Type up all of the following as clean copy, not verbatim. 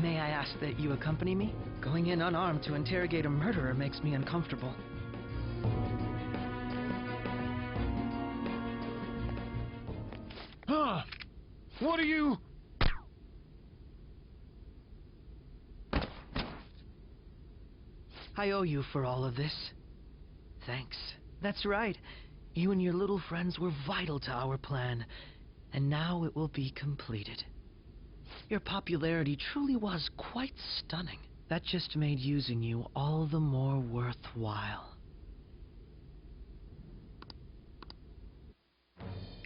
May I ask that you accompany me? Going in unarmed to interrogate a murderer makes me uncomfortable. Huh? What are you... I owe you for all of this. Thanks. That's right. You and your little friends were vital to our plan, and now it will be completed. Your popularity truly was quite stunning. That just made using you all the more worthwhile.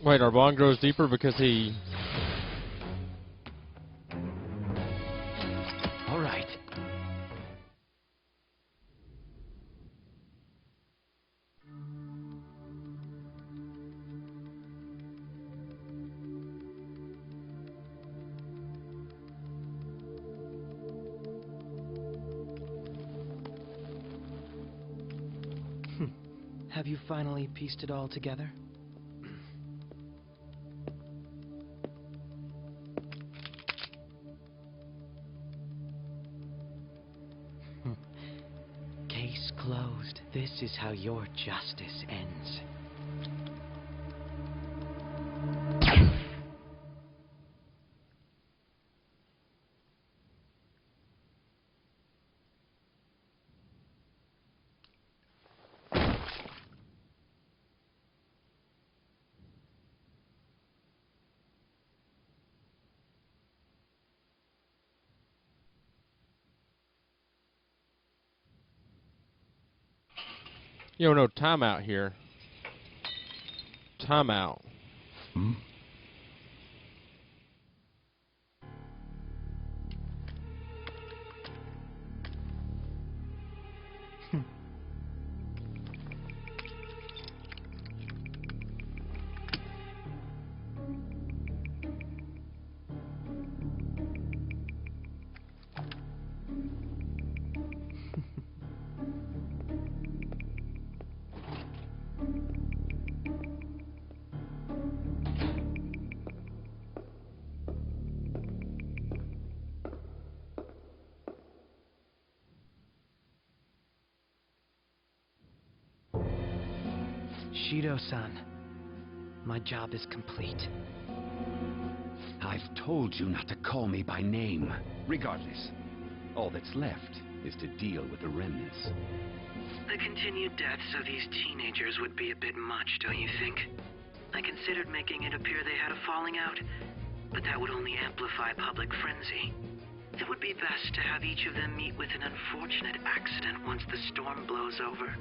Wait, our bond grows deeper because he... All right. Have you finally pieced it all together? Case closed. This is how your justice ends. Yo, no, time out here. Time out. Hmm? Shido-san, my job is complete. I've told you not to call me by name. Regardless, all that's left is to deal with the remnants. The continued deaths of these teenagers would be a bit much, don't you think? I considered making it appear they had a falling out, but that would only amplify public frenzy. It would be best to have each of them meet with an unfortunate accident once the storm blows over.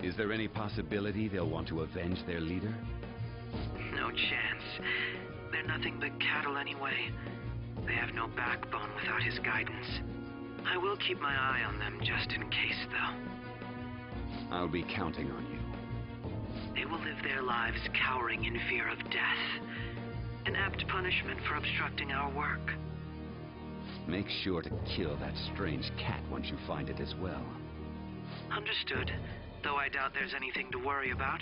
Is there any possibility they'll want to avenge their leader? No chance. They're nothing but cattle anyway. They have no backbone without his guidance. I will keep my eye on them just in case, though. I'll be counting on you. They will live their lives cowering in fear of death. An apt punishment for obstructing our work. Make sure to kill that strange cat once you find it as well. Understood. Though I doubt there's anything to worry about.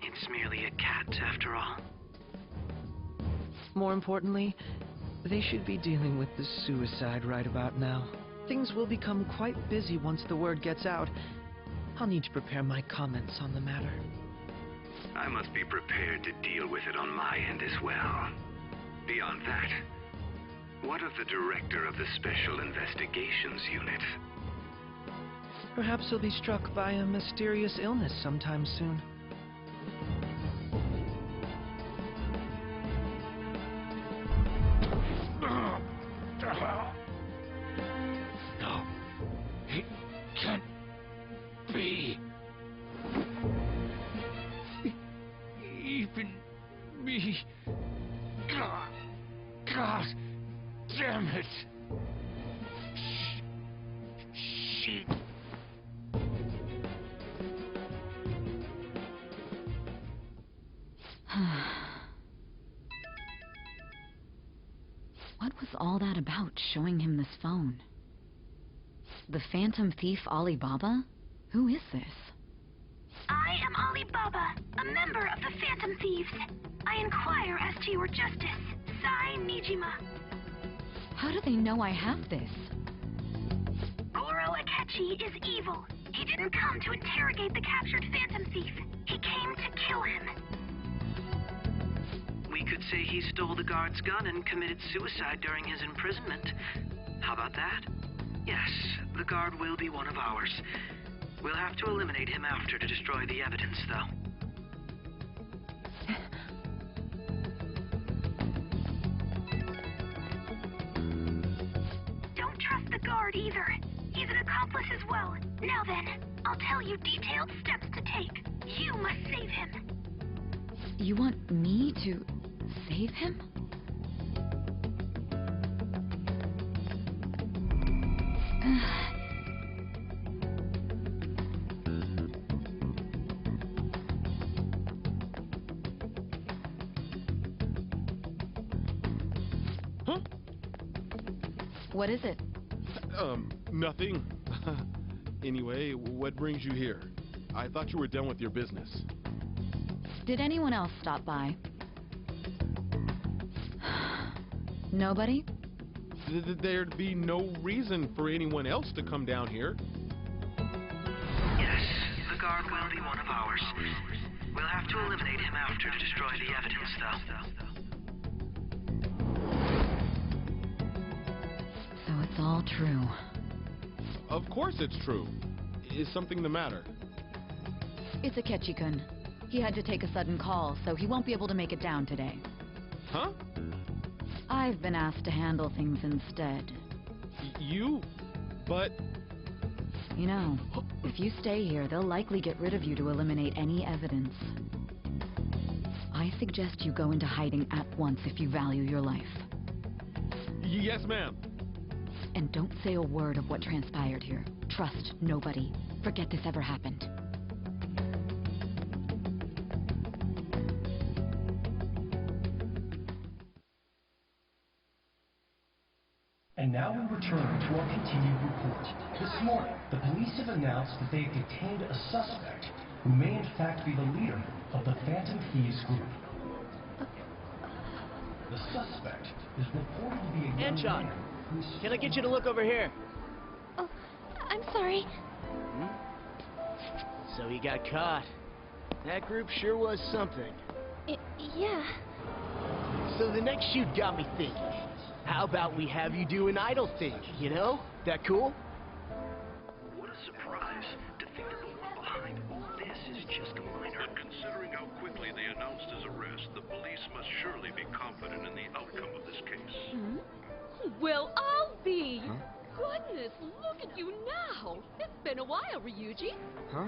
It's merely a cat, after all. More importantly, they should be dealing with the suicide right about now. Things will become quite busy once the word gets out. I'll need to prepare my comments on the matter. I must be prepared to deal with it on my end as well. Beyond that, what of the director of the Special Investigations Unit? Perhaps he'll be struck by a mysterious illness sometime soon. No. It can't be. Even me. God damn it. She... What was all that about, showing him this phone? The Phantom Thief Alibaba? Who is this? I am Alibaba, a member of the Phantom Thieves. I inquire as to your justice. Sai Nijima. How do they know I have this? Goro Akechi is evil. He didn't come to interrogate the captured Phantom Thief. He came to kill him. We could say he stole the guard's gun and committed suicide during his imprisonment. How about that? Yes, the guard will be one of ours. We'll have to eliminate him after to destroy the evidence, though. Don't trust the guard either. He's an accomplice as well. Now then, I'll tell you detailed steps to take. You must save him. You want me to save him? Huh? What is it? Nothing. Anyway, what brings you here? I thought you were done with your business. Did anyone else stop by? Nobody? There'd be no reason for anyone else to come down here. Yes, the guard will be one of ours. We'll have to eliminate him after to destroy the evidence, though. So it's all true. Of course it's true. Is something the matter? It's Akechi-kun. He had to take a sudden call, so he won't be able to make it down today. Huh? I've been asked to handle things instead. You? But... You know, if you stay here, they'll likely get rid of you to eliminate any evidence. I suggest you go into hiding at once if you value your life. Yes, ma'am. And don't say a word of what transpired here. Trust nobody. Forget this ever happened. And now we return to our continued report. This morning, the police have announced that they have detained a suspect who may in fact be the leader of the Phantom Thieves group. The suspect is reported to be a young Anchon, man who's... can I get you to look over here? Oh, I'm sorry. So he got caught. That group sure was something. Yeah. So the next shoot got me thinking. How about we have you do an idol thing, you know? That cool? What a surprise to think that the one behind all this is just a minor. But considering how quickly they announced his arrest, the police must surely be confident in the outcome of this case. Well, I'll be. Goodness, look at you now. It's been a while, Ryuji. Huh?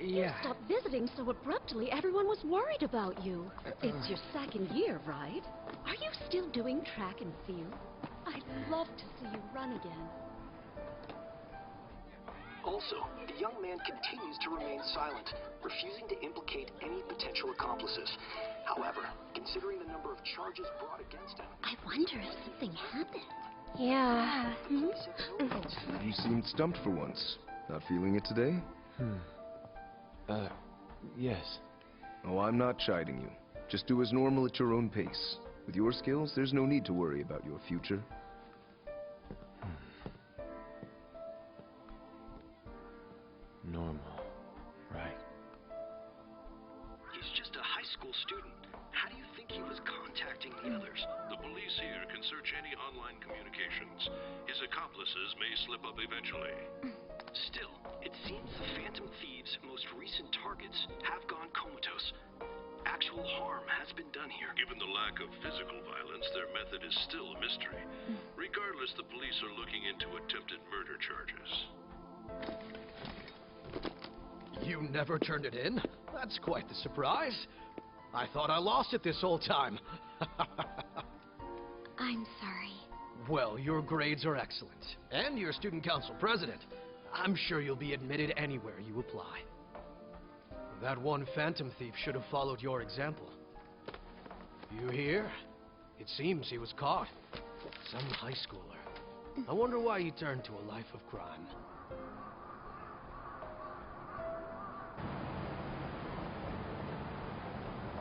You Yeah. stopped visiting so abruptly, everyone was worried about you. It's your second year, right? Are you still doing track and field? I'd love to see you run again. Also, the young man continues to remain silent, refusing to implicate any potential accomplices. However, considering the number of charges brought against him... I wonder if something happened. Yeah. You seemed stumped for once. Not feeling it today? Yes. Oh, I'm not chiding you. Just do as normal at your own pace. With your skills, there's no need to worry about your future. Normal. Right. He's just a high school student. How do you think he was contacting the others? The police here can search any online communications. His accomplices may slip up eventually. Still, it seems the Phantom Thieves' most recent targets have gone comatose. Actual harm has been done here. Given the lack of physical violence, their method is still a mystery. Regardless, the police are looking into attempted murder charges. You never turned it in? That's quite the surprise. I thought I lost it this whole time. I'm sorry. Well, your grades are excellent. And you're student council president. I'm sure you'll be admitted anywhere you apply. That one Phantom Thief should have followed your example. You hear? It seems he was caught. Some high schooler. I wonder why he turned to a life of crime.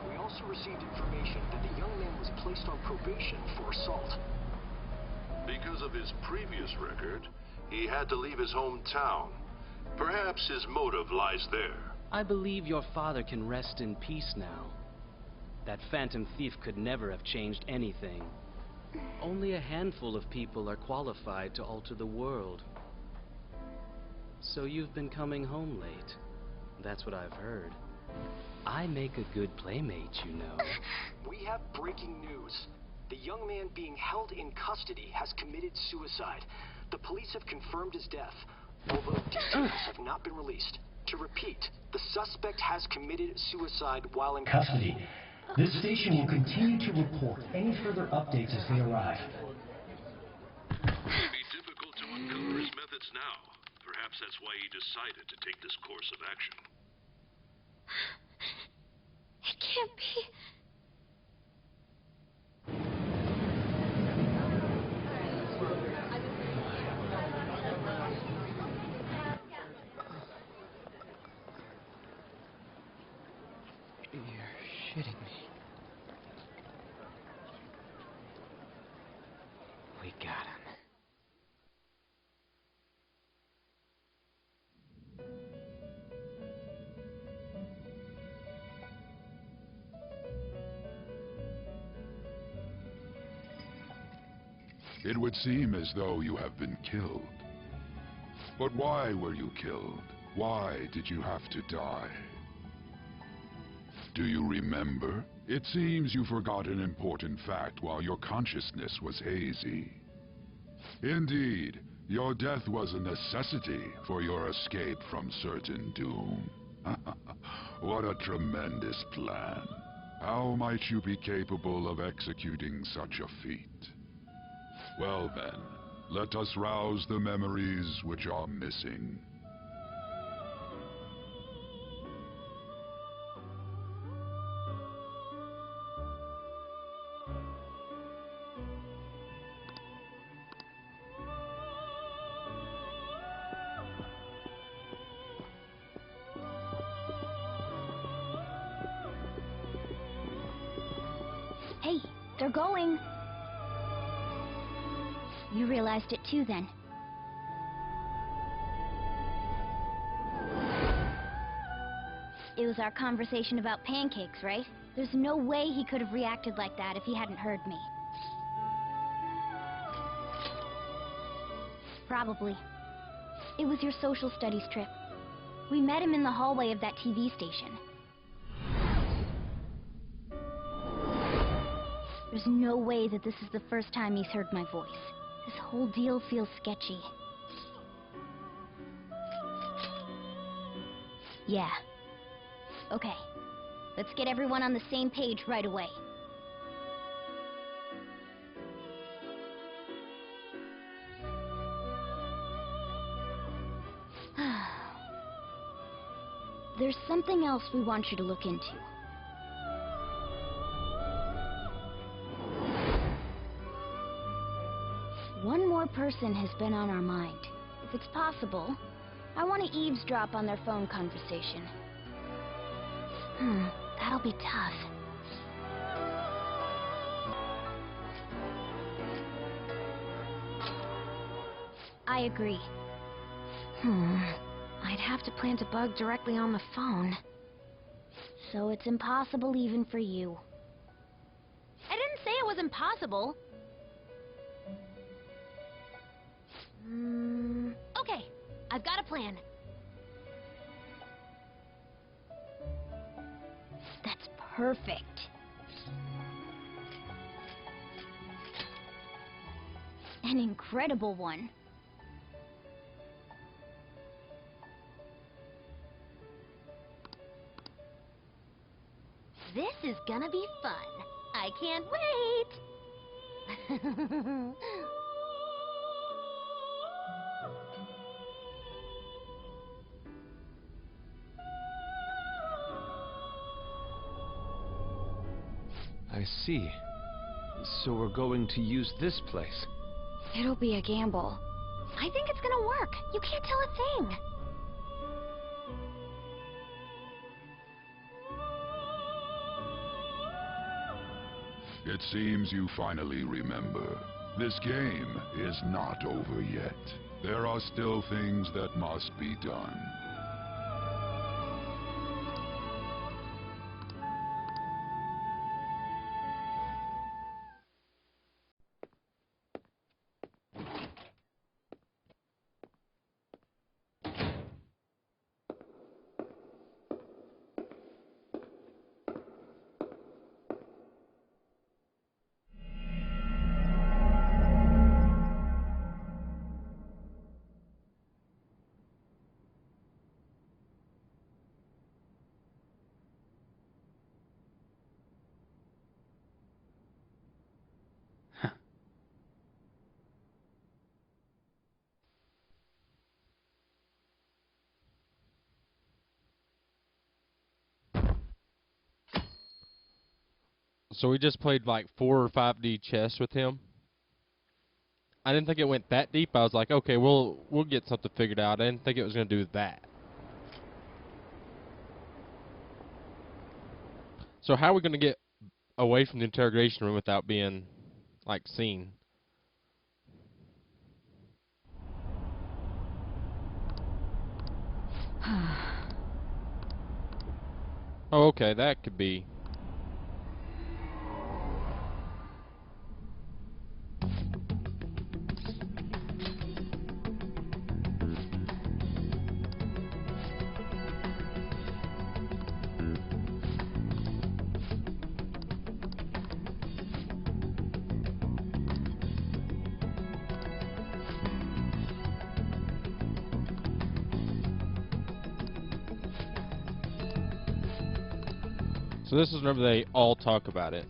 We also received information that the young man was placed on probation for assault. Because of his previous record, he had to leave his hometown. Perhaps his motive lies there. I believe your father can rest in peace now. That Phantom Thief could never have changed anything. Only a handful of people are qualified to alter the world. So you've been coming home late. That's what I've heard. I make a good playmate, you know. We have breaking news. The young man being held in custody has committed suicide. The police have confirmed his death, although details have not been released. To repeat, the suspect has committed suicide while in custody. This station will continue to report any further updates as they arrive. It may be difficult to uncover his methods now. Perhaps that's why he decided to take this course of action. It can't be. You're shitting me. We got him. It would seem as though you have been killed. But why were you killed? Why did you have to die? Do you remember? It seems you forgot an important fact while your consciousness was hazy. Indeed, your death was a necessity for your escape from certain doom. What a tremendous plan. How might you be capable of executing such a feat? Well then, let us rouse the memories which are missing. Hey, they're going. You realized it too, then. It was our conversation about pancakes, right? There's no way he could have reacted like that if he hadn't heard me. Probably. It was your social studies trip. We met him in the hallway of that TV station. There's no way that this is the first time he's heard my voice. This whole deal feels sketchy. Yeah. Okay. Let's get everyone on the same page right away. There's something else we want you to look into. One more person has been on our mind. If it's possible, I want to eavesdrop on their phone conversation. That'll be tough. I agree. I'd have to plant a bug directly on the phone. So it's impossible even for you. I didn't say it was impossible. Okay, I've got a plan. That's perfect. An incredible one. This is gonna be fun. I can't wait! I see. So we're going to use this place. It'll be a gamble. I think it's gonna work. You can't tell a thing. It seems you finally remember. This game is not over yet. There are still things that must be done. So we just played like 4 or 5D chess with him. I didn't think it went that deep. I was like, okay, we'll get something figured out. I didn't think it was going to do that. So how are we going to get away from the interrogation room without being, like, seen? Oh, okay, that could be. So this is whenever they all talk about it.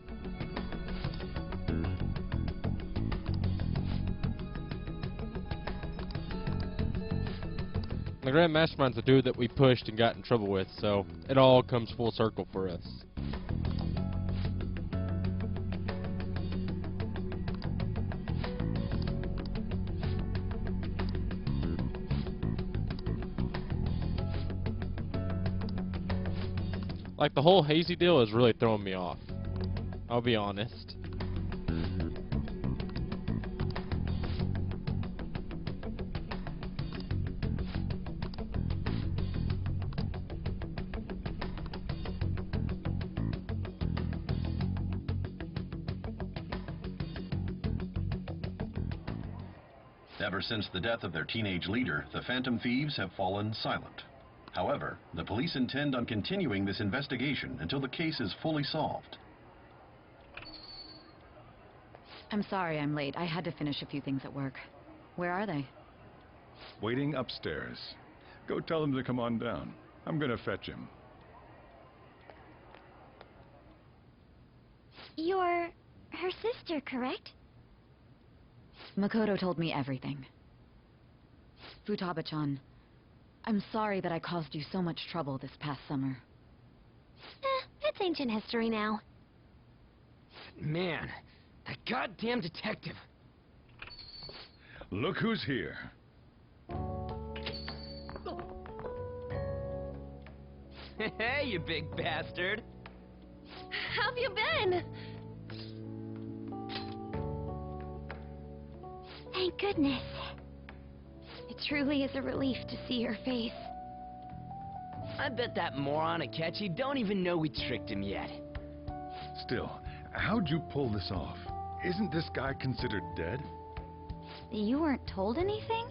The Grand Mastermind's the dude that we pushed and got in trouble with, so it all comes full circle for us. Like, the whole Hazy deal is really throwing me off. I'll be honest. Ever since the death of their teenage leader, the Phantom Thieves have fallen silent. However, the police intend on continuing this investigation until the case is fully solved. I'm sorry I'm late. I had to finish a few things at work. Where are they? Waiting upstairs. Go tell them to come on down. I'm gonna fetch him. You're her sister, correct? Makoto told me everything. Futaba-chan, I'm sorry that I caused you so much trouble this past summer. It's ancient history now. Man, that goddamn detective. Look who's here. Hey, you big bastard. How have you been? Thank goodness. It truly is a relief to see your face. I bet that moron Akechi don't even know we tricked him yet. Still, how'd you pull this off? Isn't this guy considered dead? You weren't told anything?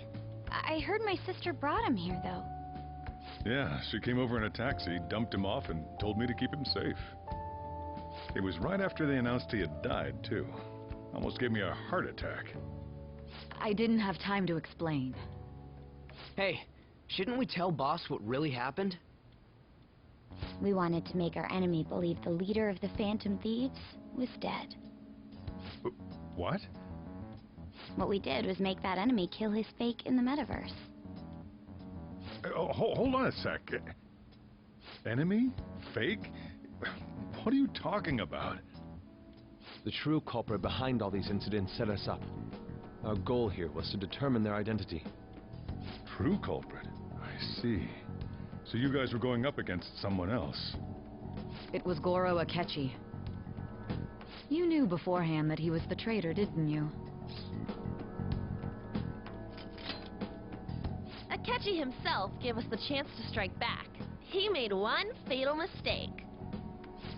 I heard my sister brought him here, though. Yeah, she came over in a taxi, dumped him off, and told me to keep him safe. It was right after they announced he had died, too. Almost gave me a heart attack. I didn't have time to explain. Hey, shouldn't we tell Boss what really happened? We wanted to make our enemy believe the leader of the Phantom Thieves was dead. What? What we did was make that enemy kill his fake in the metaverse. Hold on a sec. Enemy? Fake? What are you talking about? The true culprit behind all these incidents set us up. Our goal here was to determine their identity. True culprit? I see. So you guys were going up against someone else. It was Goro Akechi. You knew beforehand that he was the traitor, didn't you? Akechi himself gave us the chance to strike back. He made one fatal mistake.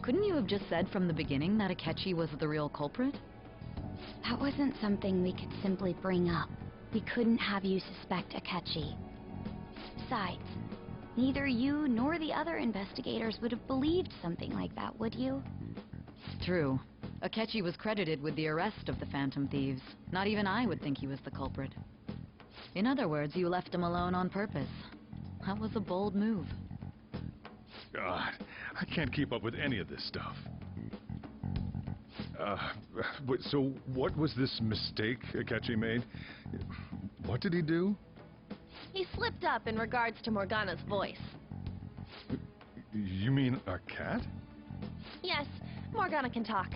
Couldn't you have just said from the beginning that Akechi was the real culprit? That wasn't something we could simply bring up. We couldn't have you suspect Akechi. Besides, neither you nor the other investigators would have believed something like that, would you? True. Akechi was credited with the arrest of the Phantom Thieves. Not even I would think he was the culprit. In other words, you left him alone on purpose. That was a bold move. God, I can't keep up with any of this stuff. So what was this mistake Akechi made? What did he do? He slipped up in regards to Morgana's voice. You mean a cat? Yes, Morgana can talk.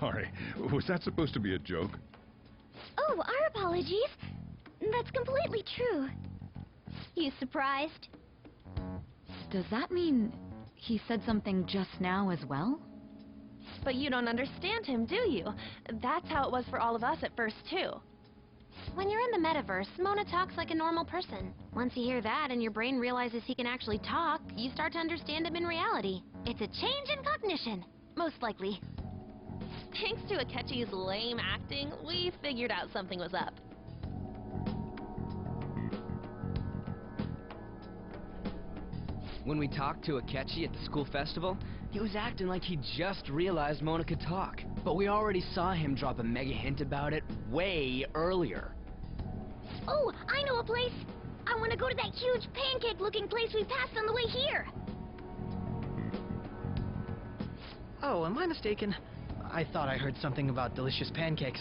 Sorry, was that supposed to be a joke? Oh, our apologies. That's completely true. You surprised? Does that mean he said something just now as well? But you don't understand him, do you? That's how it was for all of us at first, too. When you're in the metaverse, Mona talks like a normal person. Once you hear that and your brain realizes he can actually talk, you start to understand him in reality. It's a change in cognition, most likely. Thanks to Akechi's lame acting, we figured out something was up. When we talked to Akechi at the school festival, he was acting like he just realized Mona could talk. But we already saw him drop a mega hint about it way earlier. Oh, I know a place! I want to go to that huge pancake-looking place we passed on the way here! Oh, am I mistaken? I thought I heard something about delicious pancakes.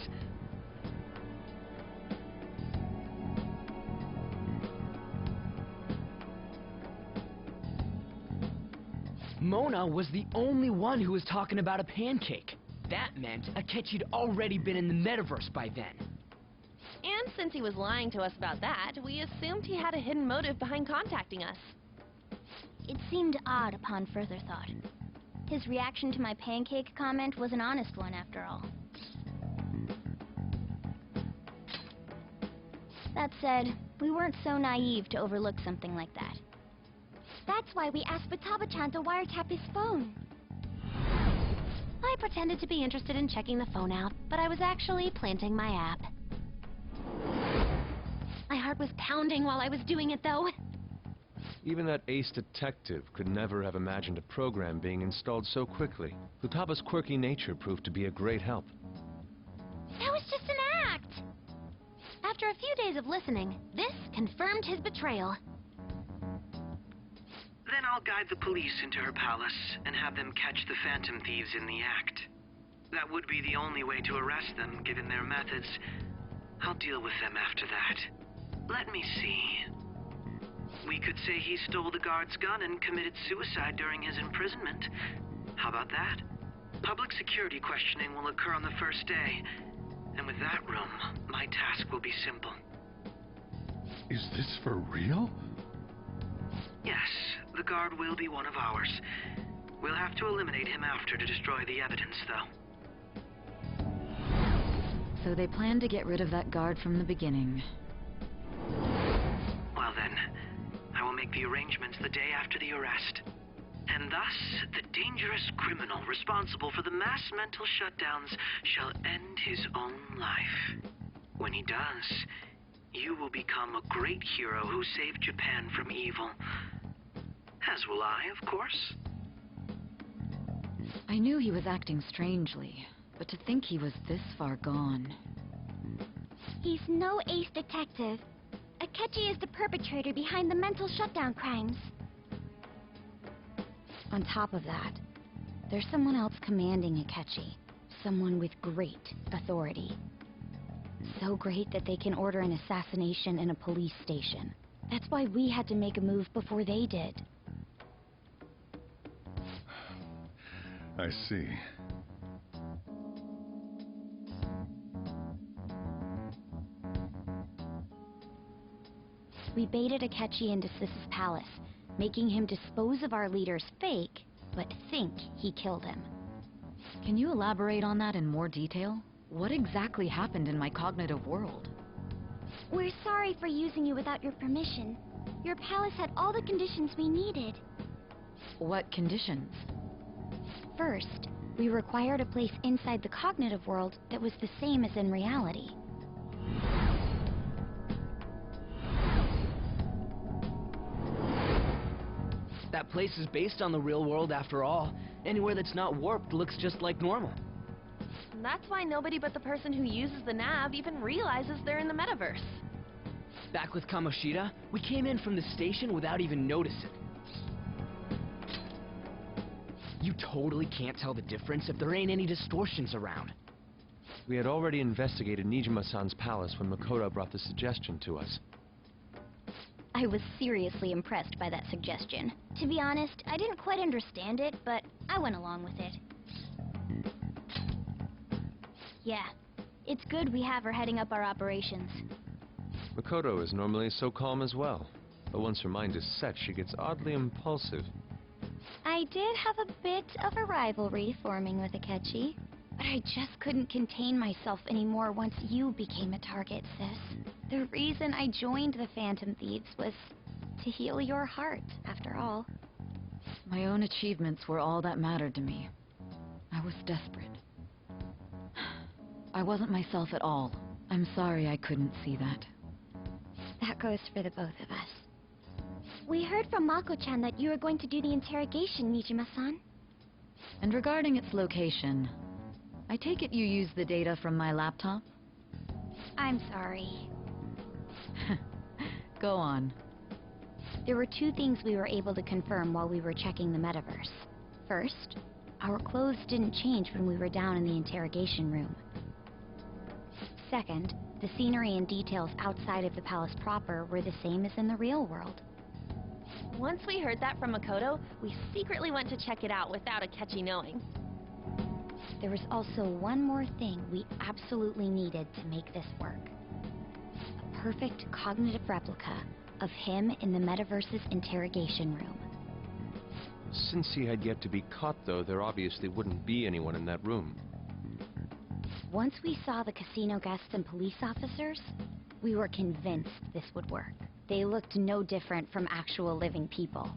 Mona was the only one who was talking about a pancake. That meant Akechi'd already been in the metaverse by then. And since he was lying to us about that, we assumed he had a hidden motive behind contacting us. It seemed odd upon further thought. His reaction to my pancake comment was an honest one, after all. That said, we weren't so naive to overlook something like that. That's why we asked Futaba-chan to wiretap his phone. I pretended to be interested in checking the phone out, but I was actually planting my app. My heart was pounding while I was doing it, though. Even that ace detective could never have imagined a program being installed so quickly. Futaba's quirky nature proved to be a great help. That was just an act! After a few days of listening, this confirmed his betrayal. Then I'll guide the police into her palace and have them catch the Phantom Thieves in the act. That would be the only way to arrest them, given their methods. I'll deal with them after that. Let me see. We could say he stole the guard's gun and committed suicide during his imprisonment. How about that? Public security questioning will occur on the first day. And with that room, my task will be simple. Is this for real? Yes, the guard will be one of ours. We'll have to eliminate him after to destroy the evidence, though. So they planned to get rid of that guard from the beginning. Well then, I will make the arrangements the day after the arrest. And thus, the dangerous criminal responsible for the mass mental shutdowns shall end his own life. When he does, you will become a great hero who saved Japan from evil. As will I, of course. I knew he was acting strangely, but to think he was this far gone. He's no ace detective. Akechi is the perpetrator behind the mental shutdown crimes. On top of that, there's someone else commanding Akechi. Someone with great authority. So great that they can order an assassination in a police station. That's why we had to make a move before they did. I see. We baited Akechi into Sis's palace, making him dispose of our leader's fake, but think he killed him. Can you elaborate on that in more detail? What exactly happened in my cognitive world? We're sorry for using you without your permission. Your palace had all the conditions we needed. What conditions? First, we required a place inside the cognitive world that was the same as in reality. That place is based on the real world after all. Anywhere that's not warped looks just like normal. That's why nobody but the person who uses the nav even realizes they're in the metaverse. Back with Kamoshida, we came in from the station without even noticing. You totally can't tell the difference if there ain't any distortions around. We had already investigated Nijima-san's palace when Makoto brought the suggestion to us. I was seriously impressed by that suggestion. To be honest, I didn't quite understand it, but I went along with it. Yeah, it's good we have her heading up our operations. Makoto is normally so calm as well, but once her mind is set, she gets oddly impulsive. I did have a bit of a rivalry forming with Akechi, but I just couldn't contain myself anymore once you became a target, sis. The reason I joined the Phantom Thieves was to heal your heart, after all. My own achievements were all that mattered to me. I was desperate. I wasn't myself at all. I'm sorry I couldn't see that. That goes for the both of us. We heard from Mako-chan that you were going to do the interrogation, Nijima-san. And regarding its location, I take it you used the data from my laptop? I'm sorry. Go on. There were two things we were able to confirm while we were checking the metaverse. First, our clothes didn't change when we were down in the interrogation room. Second, the scenery and details outside of the palace proper were the same as in the real world. Once we heard that from Makoto, we secretly went to check it out without Akechi knowing. There was also one more thing we absolutely needed to make this work. A perfect cognitive replica of him in the metaverse's interrogation room. Since he had yet to be caught, though, there obviously wouldn't be anyone in that room. Once we saw the casino guests and police officers, we were convinced this would work. They looked no different from actual living people.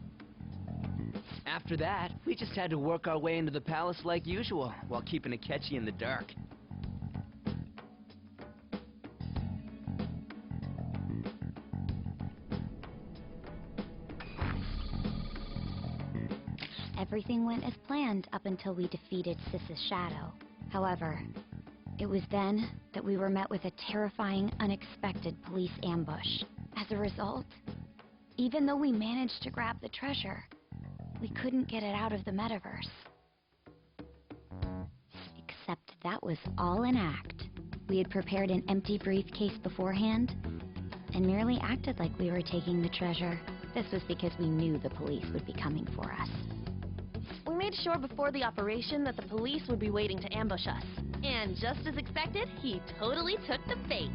After that, we just had to work our way into the palace like usual, while keeping Akechi in the dark. Everything went as planned up until we defeated Sis's shadow. However, it was then that we were met with a terrifying, unexpected police ambush. As a result, even though we managed to grab the treasure, we couldn't get it out of the metaverse. Except that was all an act. We had prepared an empty briefcase beforehand and merely acted like we were taking the treasure. This was because we knew the police would be coming for us. We made sure before the operation that the police would be waiting to ambush us. And just as expected, he totally took the bait.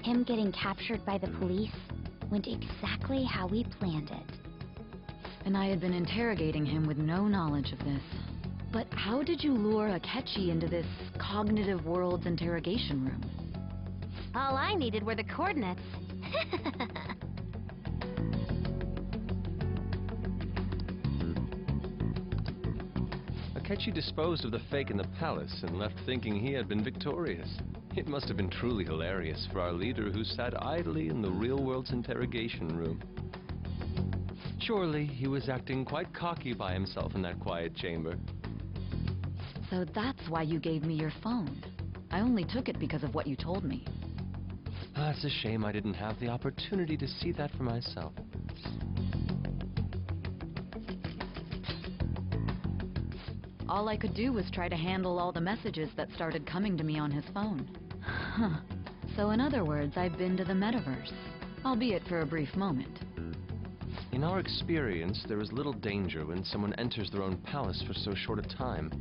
Him getting captured by the police went exactly how we planned it. And I had been interrogating him with no knowledge of this. But how did you lure Akechi into this cognitive world's interrogation room? All I needed were the coordinates. Akechi disposed of the fake in the palace and left thinking he had been victorious. It must have been truly hilarious for our leader who sat idly in the real world's interrogation room. Surely he was acting quite cocky by himself in that quiet chamber. So that's why you gave me your phone. I only took it because of what you told me. It's a shame I didn't have the opportunity to see that for myself. All I could do was try to handle all the messages that started coming to me on his phone. Huh. So in other words, I've been to the metaverse, albeit for a brief moment. In our experience, there is little danger when someone enters their own palace for so short a time.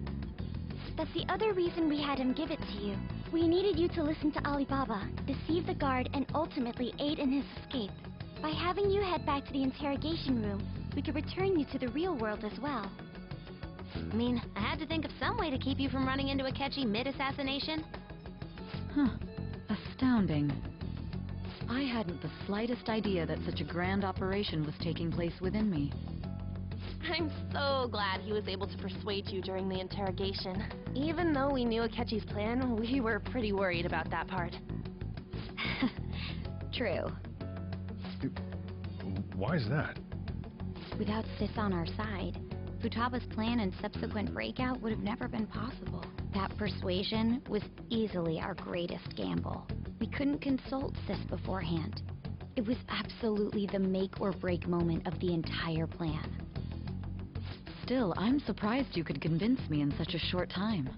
That's the other reason we had him give it to you. We needed you to listen to Alibaba, deceive the guard, and ultimately aid in his escape. By having you head back to the interrogation room, we could return you to the real world as well. I mean, I had to think of some way to keep you from running into Akechi mid-assassination. Huh. Astounding. I hadn't the slightest idea that such a grand operation was taking place within me. I'm so glad he was able to persuade you during the interrogation. Even though we knew Akechi's plan, we were pretty worried about that part. True. Why is that? Without Sis on our side, Futaba's plan and subsequent breakout would have never been possible. That persuasion was easily our greatest gamble. We couldn't consult Sis beforehand. It was absolutely the make or break moment of the entire plan. Still, I'm surprised you could convince me in such a short time.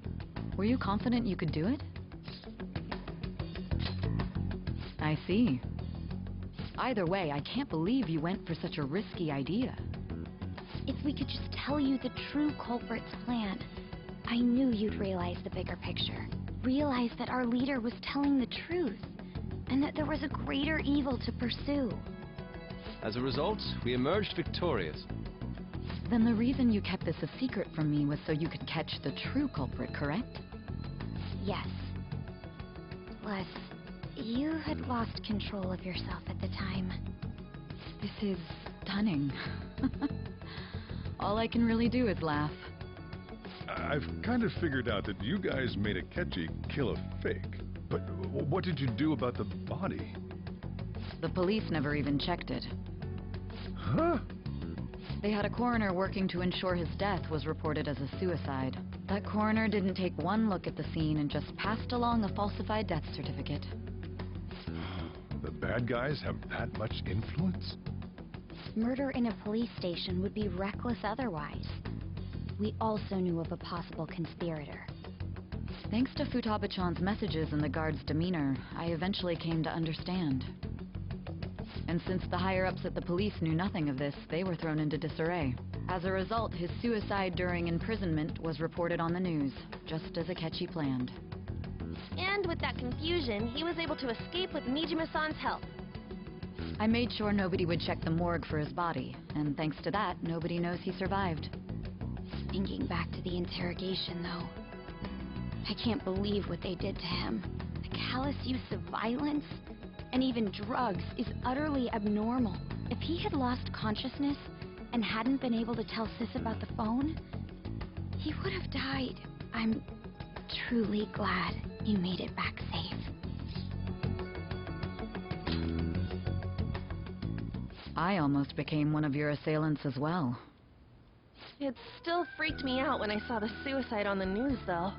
Were you confident you could do it? I see. Either way, I can't believe you went for such a risky idea. If we could just tell you the true culprit's plan, I knew you'd realize the bigger picture. Realize that our leader was telling the truth, and that there was a greater evil to pursue. As a result, we emerged victorious. Then the reason you kept this a secret from me was so you could catch the true culprit, correct? Yes. Plus, you had lost control of yourself at the time. This is stunning. All I can really do is laugh. I've kind of figured out that you guys made Akechi kill a fake. But what did you do about the body? The police never even checked it. Huh? They had a coroner working to ensure his death was reported as a suicide. That coroner didn't take one look at the scene and just passed along a falsified death certificate. The bad guys have that much influence? Murder in a police station would be reckless otherwise. We also knew of a possible conspirator. Thanks to Futaba-chan's messages and the guard's demeanor, I eventually came to understand. And since the higher-ups at the police knew nothing of this, they were thrown into disarray. As a result, his suicide during imprisonment was reported on the news, just as Akechi planned. And with that confusion, he was able to escape with Mijima-san's help. I made sure nobody would check the morgue for his body, and thanks to that, nobody knows he survived. Thinking back to the interrogation, though, I can't believe what they did to him. The callous use of violence, and even drugs, is utterly abnormal. If he had lost consciousness and hadn't been able to tell Sis about the phone, he would have died. I'm truly glad you made it back safe. I almost became one of your assailants as well. It still freaked me out when I saw the suicide on the news, though.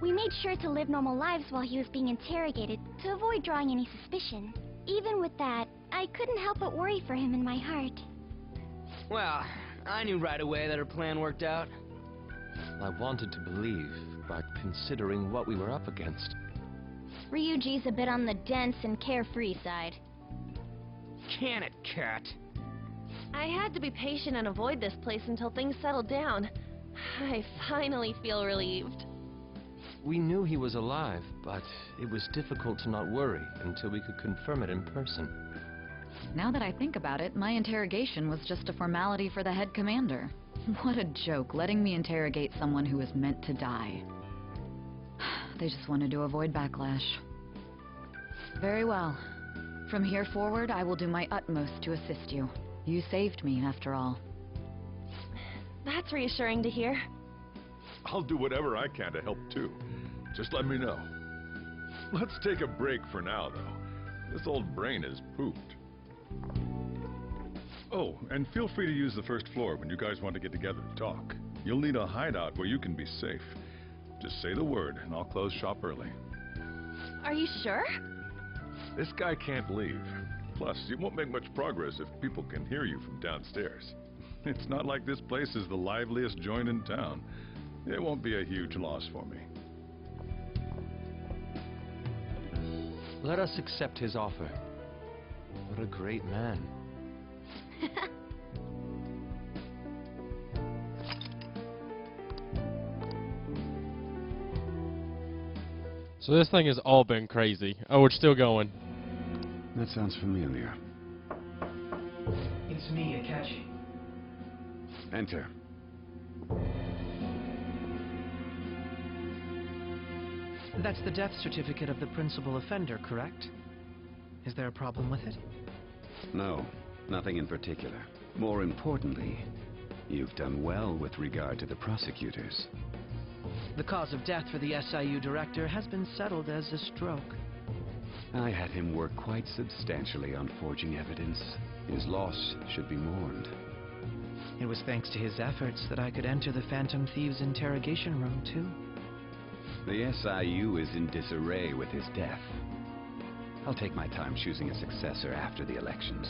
We made sure to live normal lives while he was being interrogated to avoid drawing any suspicion. Even with that, I couldn't help but worry for him in my heart. Well, I knew right away that her plan worked out. I wanted to believe, but considering what we were up against. Ryuji's a bit on the dense and carefree side. Can it, Cat? I had to be patient and avoid this place until things settled down. I finally feel relieved. We knew he was alive, but it was difficult to not worry until we could confirm it in person. Now that I think about it, my interrogation was just a formality for the head commander. What a joke, letting me interrogate someone who was meant to die. They just wanted to avoid backlash. Very well. From here forward, I will do my utmost to assist you. You saved me, after all. That's reassuring to hear. I'll do whatever I can to help too. Just let me know. Let's take a break for now, though. This old brain is pooped. Oh, and feel free to use the first floor when you guys want to get together to talk. You'll need a hideout where you can be safe. Just say the word, and I'll close shop early. Are you sure? This guy can't leave. Plus, you won't make much progress if people can hear you from downstairs. It's not like this place is the liveliest joint in town. It won't be a huge loss for me. Let us accept his offer. What a great man. So this thing has all been crazy. Oh, it's still going. That sounds familiar. It's me, Akechi. Enter. That's the death certificate of the principal offender, correct? Is there a problem with it? No, nothing in particular. More importantly, you've done well with regard to the prosecutors. The cause of death for the SIU director has been settled as a stroke. I had him work quite substantially on forging evidence. His loss should be mourned. It was thanks to his efforts that I could enter the Phantom Thieves' interrogation room, too. The SIU is in disarray with his death. I'll take my time choosing a successor after the elections.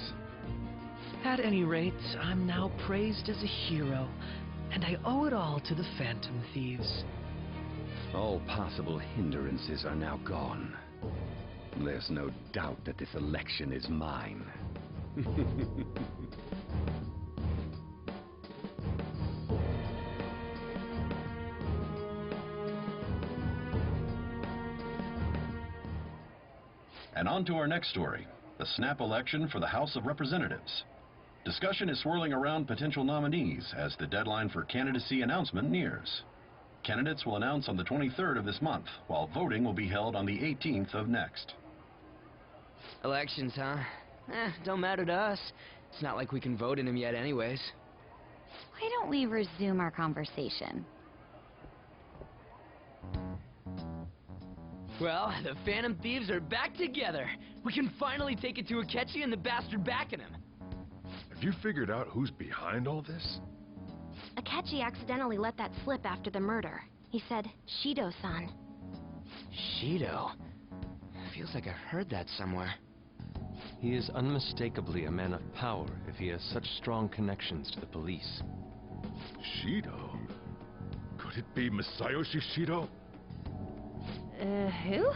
At any rate, I'm now praised as a hero, and I owe it all to the Phantom Thieves. All possible hindrances are now gone. There's no doubt that this election is mine. And on to our next story, the snap election for the House of Representatives. Discussion is swirling around potential nominees as the deadline for candidacy announcement nears. Candidates will announce on the 23rd of this month, while voting will be held on the 18th of next. Elections, huh? Don't matter to us. It's not like we can vote in them yet anyways. Why don't we resume our conversation? Well, the Phantom Thieves are back together. We can finally take it to Akechi and the bastard backing him. Have you figured out who's behind all this? Akechi accidentally let that slip after the murder. He said, Shido-san. Shido? Feels like I've heard that somewhere. He is unmistakably a man of power if he has such strong connections to the police. Shido? Could it be Masayoshi Shido? Who?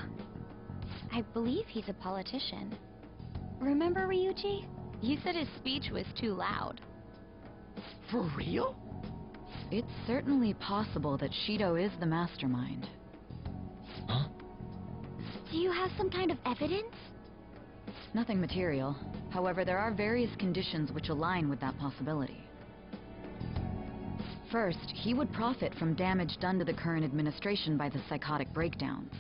I believe he's a politician. Remember, Ryuji? You said his speech was too loud. For real? It's certainly possible that Shido is the mastermind. Huh? Do you have some kind of evidence? Nothing material. However, there are various conditions which align with that possibility. First, he would profit from damage done to the current administration by the psychotic breakdowns.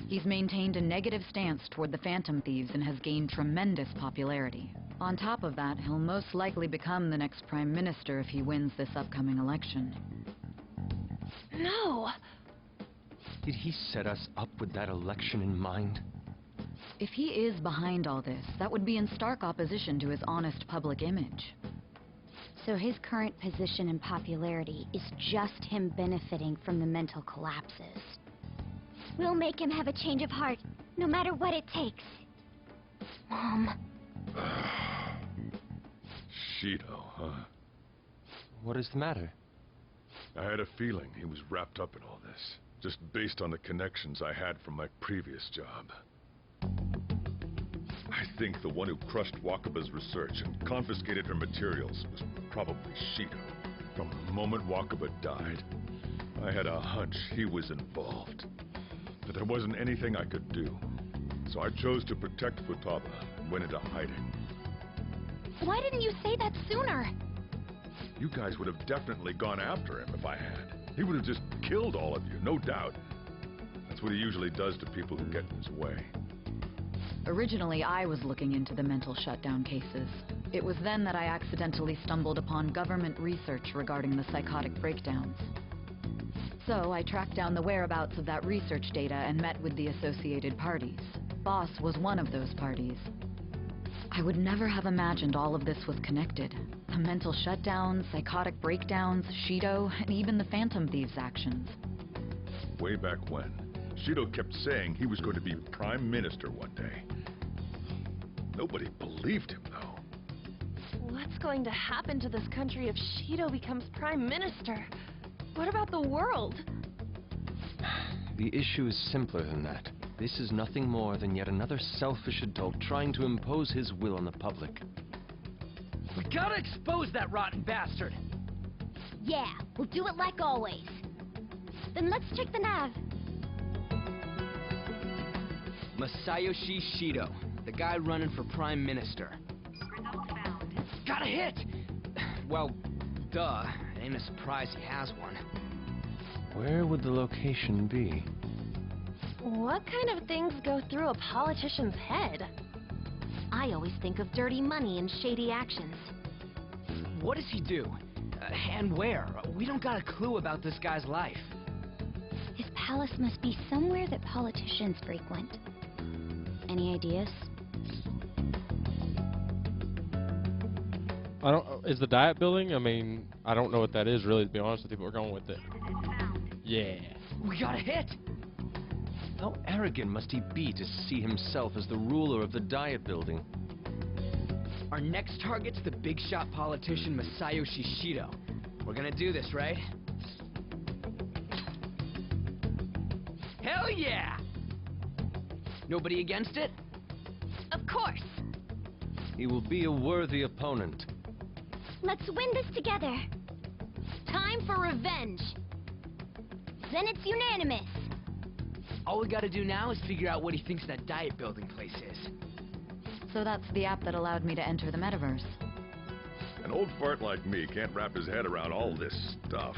He's maintained a negative stance toward the Phantom Thieves and has gained tremendous popularity. On top of that, he'll most likely become the next Prime Minister if he wins this upcoming election. No! Did he set us up with that election in mind? If he is behind all this, that would be in stark opposition to his honest public image. So his current position and popularity is just him benefiting from the mental collapses. We'll make him have a change of heart, no matter what it takes. Mom. Shido, huh? What is the matter? I had a feeling he was wrapped up in all this, just based on the connections I had from my previous job. I think the one who crushed Wakaba's research and confiscated her materials was probably Shido. From the moment Wakaba died, I had a hunch he was involved. But there wasn't anything I could do. So I chose to protect Futaba and went into hiding. Why didn't you say that sooner? You guys would have definitely gone after him if I had. He would have just killed all of you, no doubt. That's what he usually does to people who get in his way. Originally, I was looking into the mental shutdown cases. It was then that I accidentally stumbled upon government research regarding the psychotic breakdowns. So I tracked down the whereabouts of that research data and met with the associated parties. Boss was one of those parties. I would never have imagined all of this was connected. The mental shutdowns, psychotic breakdowns, Shido, and even the Phantom Thieves' actions. Way back when, Shido kept saying he was going to be Prime Minister one day. Nobody believed him, though. What's going to happen to this country if Shido becomes Prime Minister? What about the world? The issue is simpler than that. This is nothing more than yet another selfish adult trying to impose his will on the public. We gotta expose that rotten bastard! Yeah, we'll do it like always. Then let's check the nav. Masayoshi Shido, the guy running for Prime Minister. Got a hit! Well, duh. Ain't a surprise he has one. Where would the location be? What kind of things go through a politician's head? I always think of dirty money and shady actions. What does he do? And where? We don't got a clue about this guy's life. His palace must be somewhere that politicians frequent. Any ideas? Is the Diet Building? I mean, I don't know what that is really, to be honest with you, but we're going with it. Yeah. We got a hit! How arrogant must he be to see himself as the ruler of the Diet Building? Our next target's the big shot politician Masayoshi Shido. We're gonna do this, right? Hell yeah! Nobody against it? Of course! He will be a worthy opponent. Let's win this together. Time for revenge! Then it's unanimous. All we gotta do now is figure out what he thinks that Diet Building place is. So that's the app that allowed me to enter the metaverse. An old fart like me can't wrap his head around all this stuff.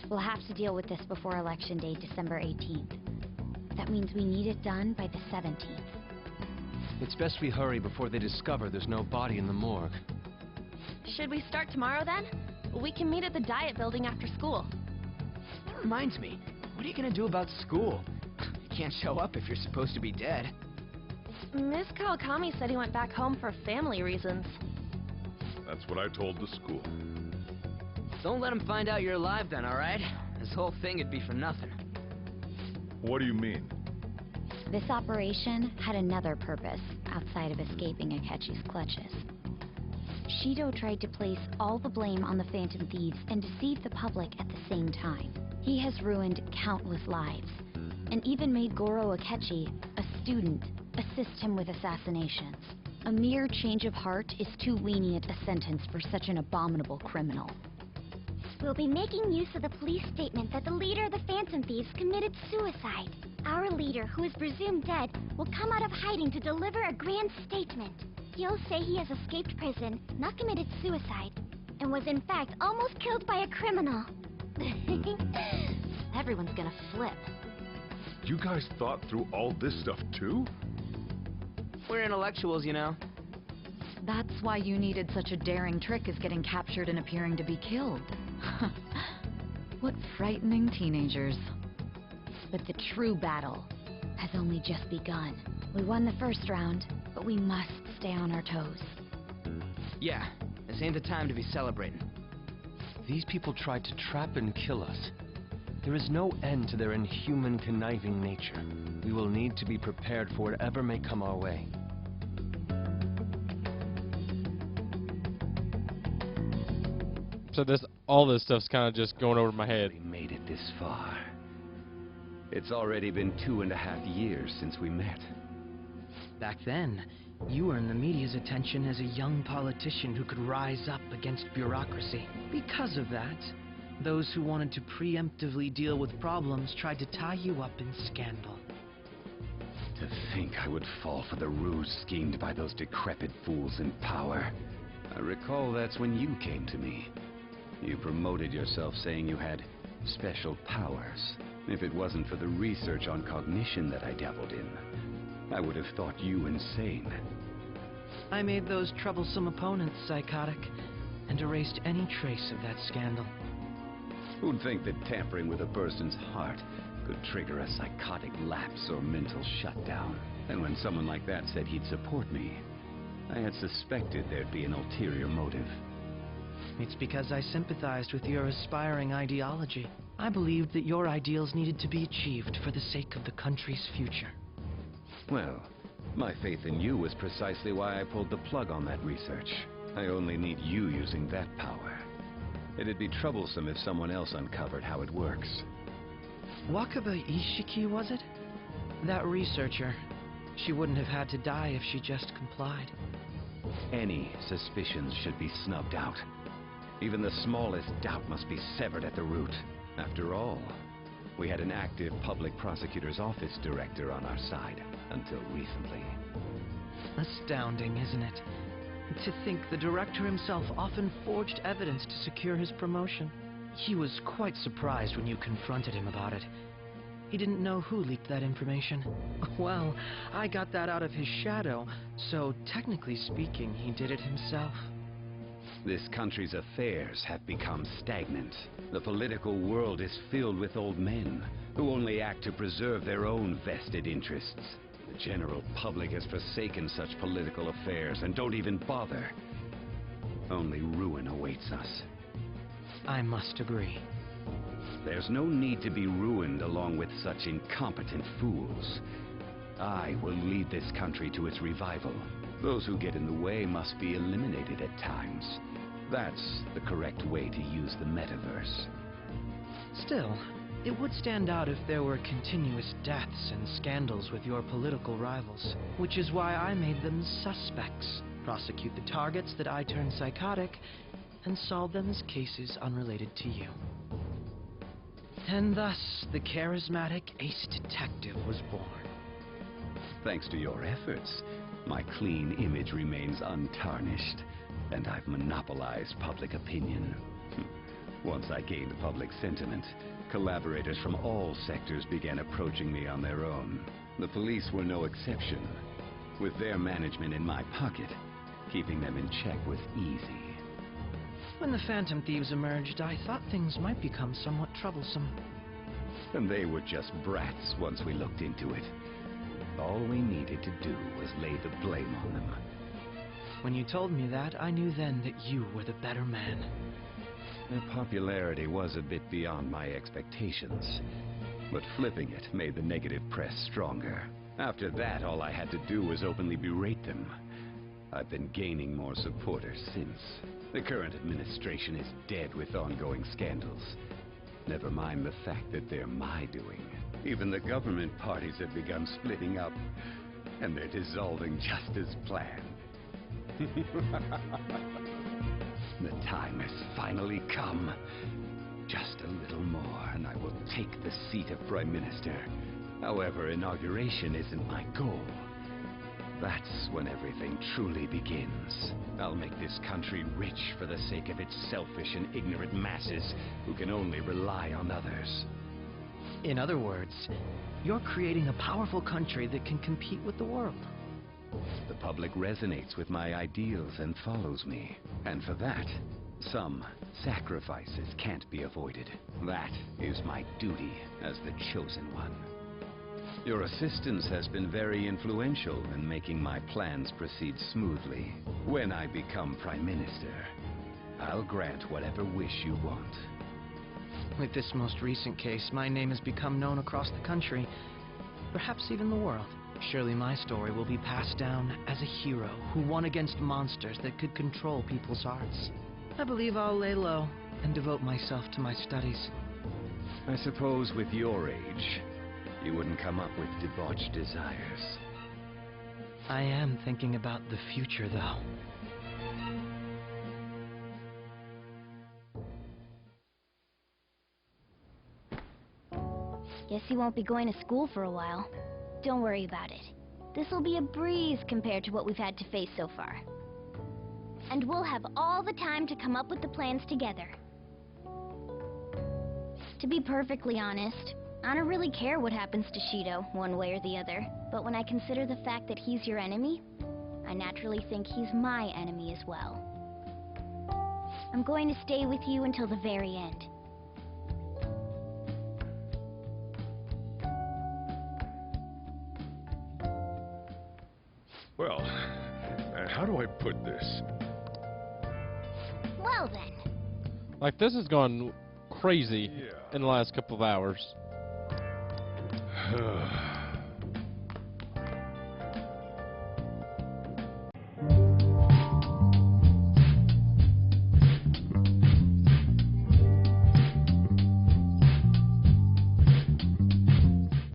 We'll have to deal with this before Election Day, December 18th. That means we need it done by the 17th. It's best we hurry before they discover there's no body in the morgue. Should we start tomorrow then? We can meet at the Diet Building after school. That reminds me, what are you gonna do about school? You can't show up if you're supposed to be dead. Miss Kawakami said he went back home for family reasons. That's what I told the school. Don't let him find out you're alive then, alright? This whole thing would be for nothing. What do you mean? This operation had another purpose outside of escaping Akechi's clutches. Shido tried to place all the blame on the Phantom Thieves and deceive the public at the same time. He has ruined countless lives, and even made Goro Akechi, a student, assist him with assassinations. A mere change of heart is too lenient a sentence for such an abominable criminal. We'll be making use of the police statement that the leader of the Phantom Thieves committed suicide. Our leader, who is presumed dead, will come out of hiding to deliver a grand statement. He'll say he has escaped prison, not committed suicide, and was in fact almost killed by a criminal. Everyone's gonna flip. You guys thought through all this stuff too? We're intellectuals, you know. That's why you needed such a daring trick as getting captured and appearing to be killed. What frightening teenagers. But the true battle has only just begun. We won the first round, but we must stay on our toes. Yeah, this ain't the time to be celebrating. These people tried to trap and kill us. There is no end to their inhuman, conniving nature. We will need to be prepared for whatever may come our way. So all this stuff's kind of just going over my head. We made it this far. It's already been 2.5 years since we met. Back then, you earned the media's attention as a young politician who could rise up against bureaucracy. Because of that, those who wanted to preemptively deal with problems tried to tie you up in scandal. To think I would fall for the ruse schemed by those decrepit fools in power. I recall that's when you came to me. You promoted yourself saying you had special powers. If it wasn't for the research on cognition that I dabbled in, I would have thought you insane. I made those troublesome opponents psychotic and erased any trace of that scandal. Who'd think that tampering with a person's heart could trigger a psychotic lapse or mental shutdown? And when someone like that said he'd support me, I had suspected there'd be an ulterior motive. It's because I sympathized with your aspiring ideology. I believed that your ideals needed to be achieved for the sake of the country's future. Well, my faith in you was precisely why I pulled the plug on that research. I only need you using that power. It'd be troublesome if someone else uncovered how it works. Wakaba Ishiki, was it? That researcher. She wouldn't have had to die if she just complied. Any suspicions should be snubbed out. Even the smallest doubt must be severed at the root. After all, we had an active public prosecutor's office director on our side. until recently. Astounding, isn't it? To think the director himself often forged evidence to secure his promotion. He was quite surprised when you confronted him about it. He didn't know who leaked that information. Well, I got that out of his shadow, so technically speaking, he did it himself. This country's affairs have become stagnant. The political world is filled with old men who only act to preserve their own vested interests. The general public has forsaken such political affairs and don't even bother. Only ruin awaits us. I must agree. There's no need to be ruined along with such incompetent fools. I will lead this country to its revival. Those who get in the way must be eliminated at times. That's the correct way to use the metaverse. Still, it would stand out if there were continuous deaths and scandals with your political rivals, which is why I made them suspects, prosecute the targets that I turned psychotic, and solve them as cases unrelated to you. And thus, the charismatic ace detective was born. Thanks to your efforts, my clean image remains untarnished, and I've monopolized public opinion. Once I gained public sentiment, collaborators from all sectors began approaching me on their own. The police were no exception. With their management in my pocket, keeping them in check was easy. When the Phantom Thieves emerged, I thought things might become somewhat troublesome. And they were just brats once we looked into it. All we needed to do was lay the blame on them. When you told me that, I knew then that you were the better man. Their popularity was a bit beyond my expectations, but flipping it made the negative press stronger. After that, all I had to do was openly berate them. I've been gaining more supporters since. The current administration is dead with ongoing scandals. Never mind the fact that they're my doing. Even the government parties have begun splitting up, and they're dissolving just as planned. The time has finally come. Just a little more, and I will take the seat of Prime Minister. However, inauguration isn't my goal. That's when everything truly begins. I'll make this country rich for the sake of its selfish and ignorant masses who can only rely on others. In other words, you're creating a powerful country that can compete with the world. The public resonates with my ideals and follows me. And for that, some sacrifices can't be avoided. That is my duty as the chosen one. Your assistance has been very influential in making my plans proceed smoothly. When I become Prime Minister, I'll grant whatever wish you want. With this most recent case, my name has become known across the country, perhaps even the world. Surely my story will be passed down as a hero who won against monsters that could control people's hearts. I believe I'll lay low and devote myself to my studies. I suppose with your age, you wouldn't come up with debauched desires. I am thinking about the future, though. Guess you won't be going to school for a while. Don't worry about it. This'll be a breeze compared to what we've had to face so far. And we'll have all the time to come up with the plans together. To be perfectly honest, I don't really care what happens to Shido, one way or the other. But when I consider the fact that he's your enemy, I naturally think he's my enemy as well. I'm going to stay with you until the very end. Well, how do I put this? Well then. Like, this has gone crazy in the last couple of hours.